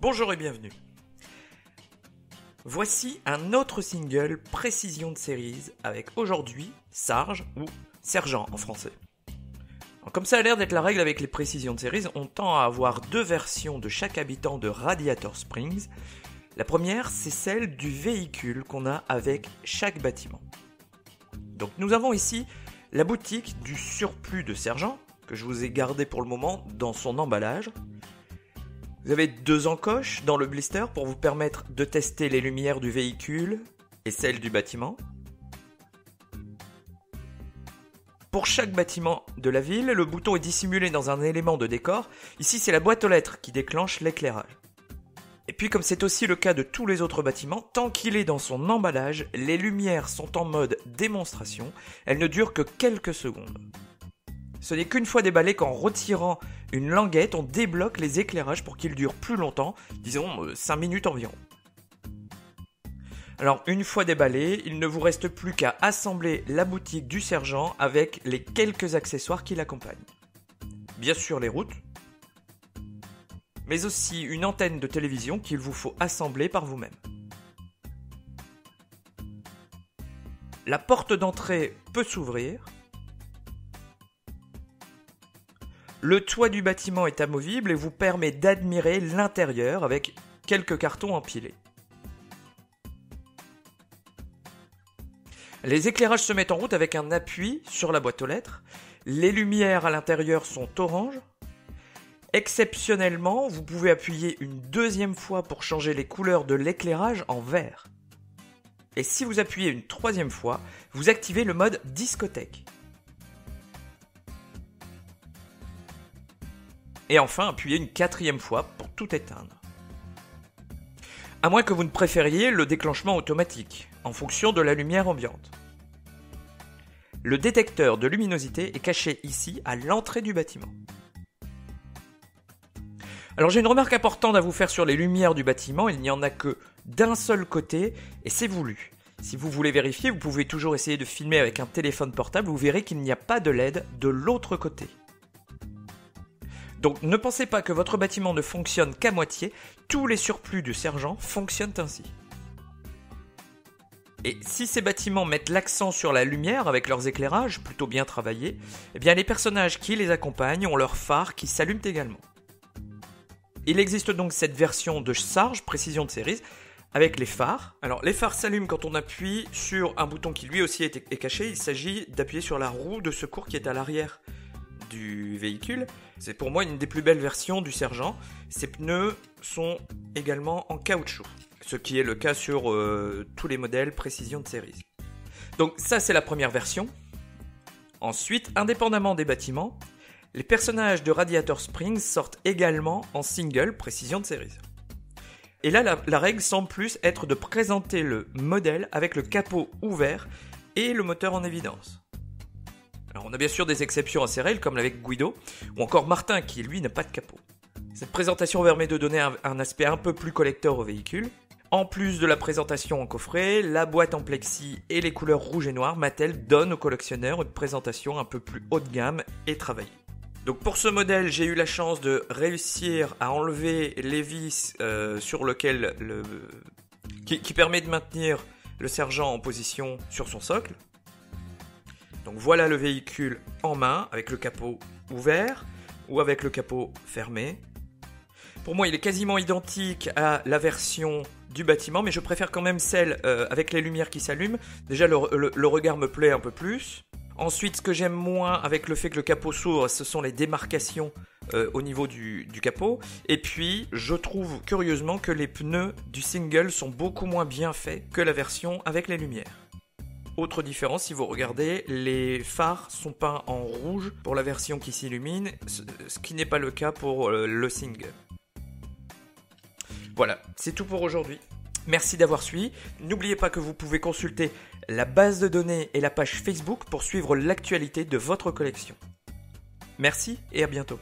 Bonjour et bienvenue. Voici un autre single Précision de Series avec aujourd'hui Sarge ou Sergent en français. Alors, comme ça a l'air d'être la règle avec les précisions de Series, on tend à avoir deux versions de chaque habitant de Radiator Springs. La première, c'est celle du véhicule qu'on a avec chaque bâtiment. Donc nous avons ici la boutique du surplus de Sergent, que je vous ai gardé pour le moment dans son emballage. Vous avez deux encoches dans le blister pour vous permettre de tester les lumières du véhicule et celles du bâtiment. Pour chaque bâtiment de la ville, le bouton est dissimulé dans un élément de décor. Ici, c'est la boîte aux lettres qui déclenche l'éclairage. Et puis, comme c'est aussi le cas de tous les autres bâtiments, tant qu'il est dans son emballage, les lumières sont en mode démonstration. Elles ne durent que quelques secondes. Ce n'est qu'une fois déballé qu'en retirant une languette, on débloque les éclairages pour qu'ils durent plus longtemps, disons 5 minutes environ. Alors une fois déballé, il ne vous reste plus qu'à assembler la boutique du sergent avec les quelques accessoires qui l'accompagnent. Bien sûr les routes, mais aussi une antenne de télévision qu'il vous faut assembler par vous-même. La porte d'entrée peut s'ouvrir. Le toit du bâtiment est amovible et vous permet d'admirer l'intérieur avec quelques cartons empilés. Les éclairages se mettent en route avec un appui sur la boîte aux lettres. Les lumières à l'intérieur sont orange. Exceptionnellement, vous pouvez appuyer une deuxième fois pour changer les couleurs de l'éclairage en vert. Et si vous appuyez une troisième fois, vous activez le mode discothèque. Et enfin, appuyez une quatrième fois pour tout éteindre. À moins que vous ne préfériez le déclenchement automatique, en fonction de la lumière ambiante. Le détecteur de luminosité est caché ici, à l'entrée du bâtiment. Alors j'ai une remarque importante à vous faire sur les lumières du bâtiment, il n'y en a que d'un seul côté, et c'est voulu. Si vous voulez vérifier, vous pouvez toujours essayer de filmer avec un téléphone portable, vous verrez qu'il n'y a pas de LED de l'autre côté. Donc ne pensez pas que votre bâtiment ne fonctionne qu'à moitié, tous les surplus du sergent fonctionnent ainsi. Et si ces bâtiments mettent l'accent sur la lumière avec leurs éclairages plutôt bien travaillés, eh bien les personnages qui les accompagnent ont leurs phares qui s'allument également. Il existe donc cette version de Sarge, Précision de Series, avec les phares. Alors les phares s'allument quand on appuie sur un bouton qui lui aussi est caché, il s'agit d'appuyer sur la roue de secours qui est à l'arrière du véhicule. C'est pour moi une des plus belles versions du sergent. Ses pneus sont également en caoutchouc, ce qui est le cas sur tous les modèles Précision de Series. Donc ça c'est la première version. Ensuite, indépendamment des bâtiments, les personnages de Radiator Springs sortent également en single Précision de Series. Et là la règle semble plus être de présenter le modèle avec le capot ouvert et le moteur en évidence. Alors on a bien sûr des exceptions assez réelles comme avec Guido, ou encore Martin qui lui n'a pas de capot. Cette présentation permet de donner un aspect un peu plus collector au véhicule. En plus de la présentation en coffret, la boîte en plexi et les couleurs rouge et noir, Mattel donne aux collectionneurs une présentation un peu plus haut de gamme et travaillée. Donc pour ce modèle, j'ai eu la chance de réussir à enlever les vis sur lequel qui permet de maintenir le sergent en position sur son socle. Donc voilà le véhicule en main, avec le capot ouvert ou avec le capot fermé. Pour moi, il est quasiment identique à la version du bâtiment, mais je préfère quand même celle avec les lumières qui s'allument. Déjà, le regard me plaît un peu plus. Ensuite, ce que j'aime moins avec le fait que le capot s'ouvre, ce sont les démarcations au niveau du capot. Et puis, je trouve curieusement que les pneus du single sont beaucoup moins bien faits que la version avec les lumières. Autre différence, si vous regardez, les phares sont peints en rouge pour la version qui s'illumine, ce qui n'est pas le cas pour le single. Voilà, c'est tout pour aujourd'hui. Merci d'avoir suivi. N'oubliez pas que vous pouvez consulter la base de données et la page Facebook pour suivre l'actualité de votre collection. Merci et à bientôt.